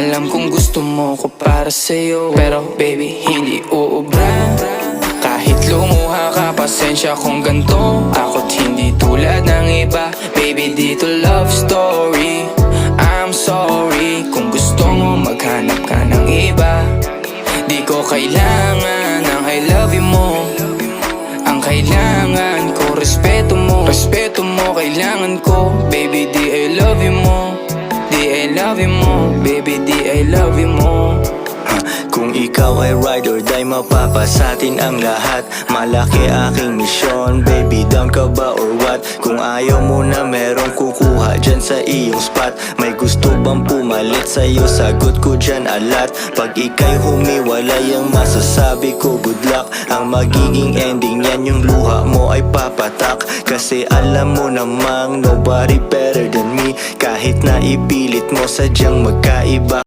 Alam kong gusto mo ko para sa'yo, pero baby hindi uubra. Kahit lumuha ka, pasensya kung ganto. Ako't hindi tulad ng iba. Baby dito love story. I'm sorry kung gusto mo maghanap ka ng iba. Di ko kailangan ng I love you mo. Ang kailangan ko respeto mo. Respeto mo kailangan ko. Baby di I love you mo. Di I love you mo. Baby di I love you mo. Kung ikaw ay ride or die, mapapasatin ang lahat. Malaki aking misyon, baby down ka ba or what? Kung ayaw mo na merong kukuha dyan sa iyong spot. May gusto bang pumalit sa'yo? Sagot ko dyan alat. Pag ika'y humiwalay, ang masasabi ko good luck. Ang magiging ending yan, yung luha mo ay papatak. Kasi alam mo namang nobody better than me. Kahit na ipilit mo sadyang magkaiba.